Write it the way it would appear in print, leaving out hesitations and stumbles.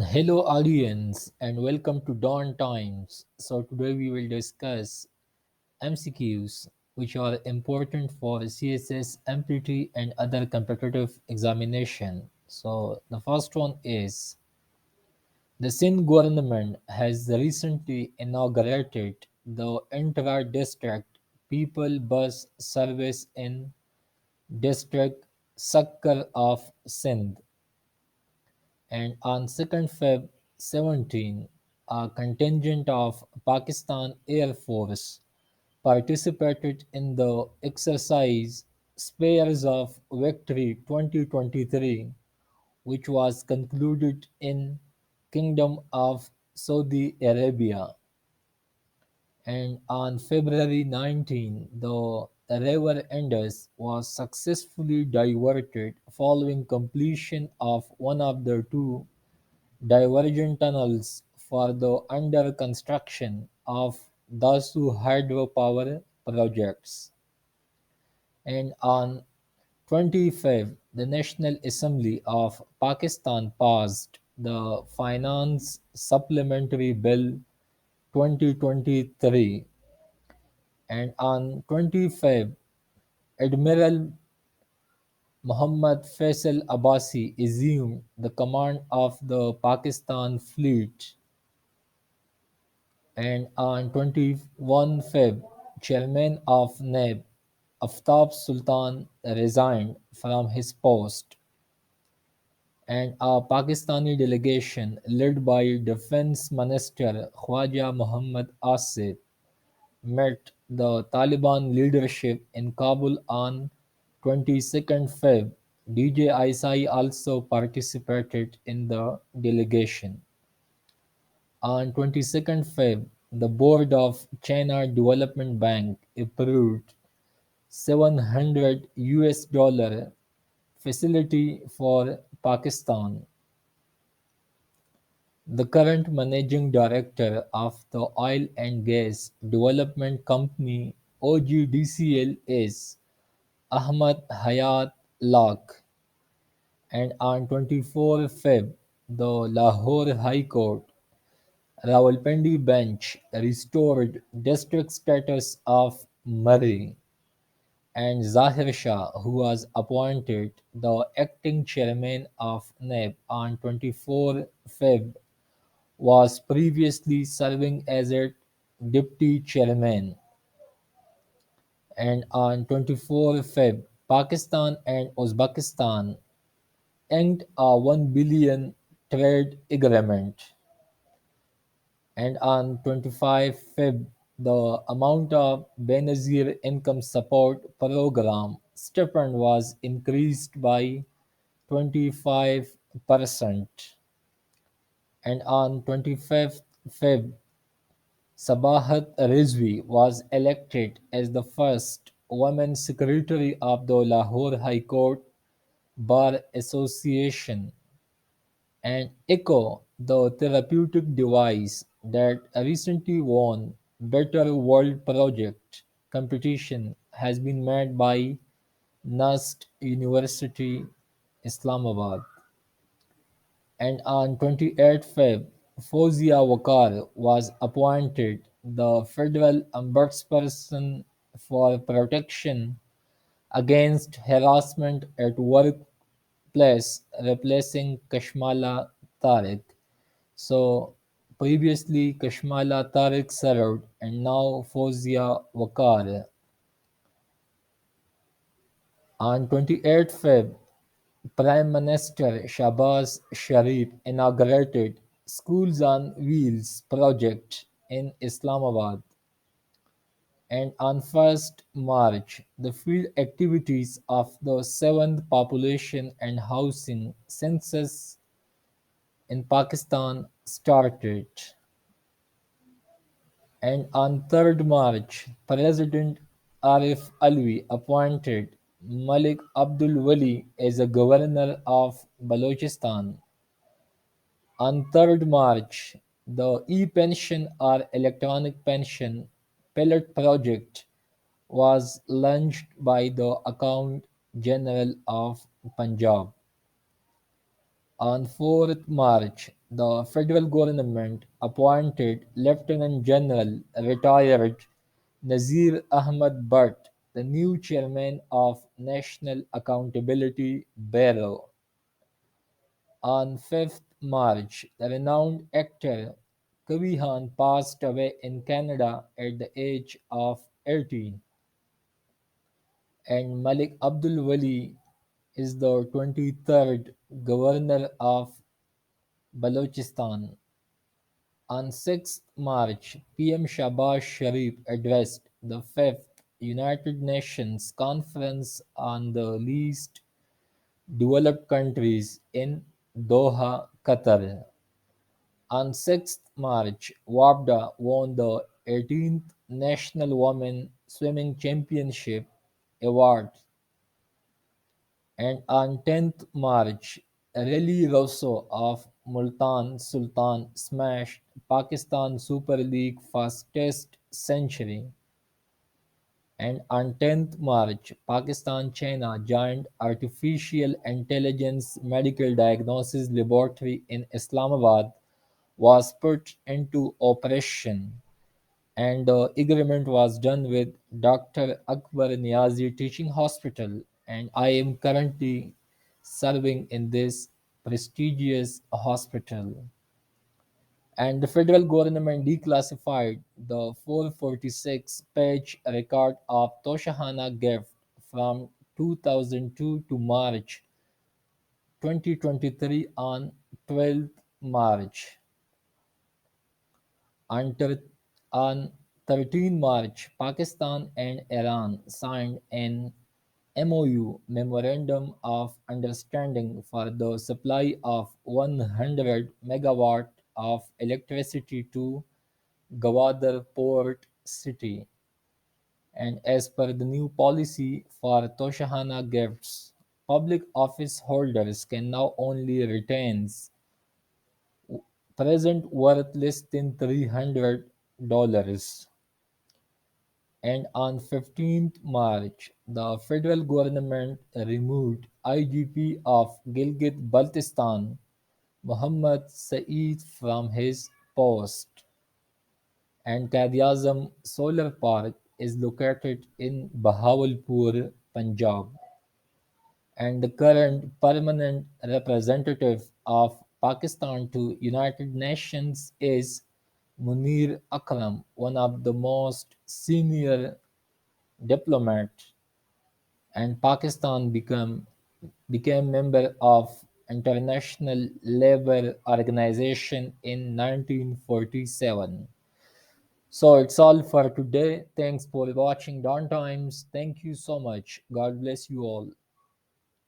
Hello, audience, and welcome to Dawn Times. So, today we will discuss MCQs, which are important for CSS, MPT, and other competitive examination. So, the first one is the Sindh government has recently inaugurated the intra-district people bus service in district Sakkar of Sindh. And on 2nd Feb 17, a contingent of Pakistan Air Force participated in the exercise Spears of Victory 2023, which was concluded in Kingdom of Saudi Arabia. And on February 19, the river Indus was successfully diverted following completion of one of the two diversion tunnels for the under construction of Dasu hydropower projects. And on 25th, the National Assembly of Pakistan passed the Finance Supplementary Bill 2023, and on 25th, Admiral Muhammad Faisal Abbasi assumed the command of the Pakistan Fleet. And on 21 Feb, Chairman of NAB Aftab Sultan resigned from his post, and a Pakistani delegation led by Defense Minister Khwaja Muhammad Asif met the Taliban leadership in Kabul on 22nd Feb. DJ Isai also participated in the delegation. On 22nd Feb, the board of China Development Bank approved $700 facility for Pakistan. The current managing director of the oil and gas development company OGDCL is Ahmad Hayat Lak, and on 24 Feb, the Lahore High Court Rawalpindi bench restored district status of Murray, and Zahir Shah, who was appointed the acting chairman of NAB on 24 Feb, was previously serving as a deputy chairman. And on 24 Feb, Pakistan and Uzbekistan inked a 1 billion trade agreement. And on 25 Feb, the amount of Benazir Income Support Program stipend was increased by 25%. And on 25th Feb, Sabahat Rizvi was elected as the first woman secretary of the Lahore High Court Bar Association. And ECHO, the therapeutic device that recently won Better World Project competition, has been made by NUST University, Islamabad. And on 28 Feb, Fozia Wakar was appointed the Federal Ombudsperson for Protection Against Harassment at Workplace, replacing Kashmala Tariq. So previously Kashmala Tariq served, and now Fozia Wakar. On 28 Feb, Prime Minister Shehbaz Sharif inaugurated Schools on Wheels project in Islamabad, and on 1st March, the field activities of the 7th Population and Housing Census in Pakistan started. And on 3rd March, President Arif Alvi appointed Malik Abdul Wali as a governor of Balochistan. On 3rd March, the e-pension or electronic pension pilot project was launched by the Accountant General of Punjab. On 4th March, the federal government appointed Lieutenant General retired Nazir Ahmad Butt the new chairman of National Accountability Bureau. On 5th March, the renowned actor Kabir Khan passed away in Canada at the age of 80, and Malik Abdul Wali is the 23rd governor of Balochistan. On 6th March, PM Shehbaz Sharif addressed the Fifth United Nations Conference on the Least Developed Countries in Doha, Qatar. On 6th March, WAPDA won the 18th National Women Swimming Championship award, and on 10th March, Rally Rosso of Multan Sultan smashed Pakistan Super League fastest century, and on 10th March, Pakistan-China joint artificial intelligence medical diagnosis laboratory in Islamabad was put into operation, and the agreement was done with Dr. Akbar Niazi Teaching Hospital, and I am currently serving in this prestigious hospital. And the federal government declassified the 446-page record of Toshahana gift from 2002 to March 2023 on 12th March. On on 13 March, Pakistan and Iran signed an MoU (Memorandum of Understanding) for the supply of 100 megawatt of electricity to Gwadar port city. And as per the new policy for Toshahana gifts, public office holders can now only retain present worth less than $300. And on 15th March, the federal government removed IGP of Gilgit-Baltistan, Mohammad Saeed, from his post. And Quaid-e-Azam Solar Park is located in Bahawalpur, Punjab. And the current permanent representative of Pakistan to United Nations is Munir Akram, one of the most senior diplomats, and Pakistan became member of International Labour Organization in 1947. So it's all for today. Thanks for watching Dawn Times. Thank you so much. God bless you all.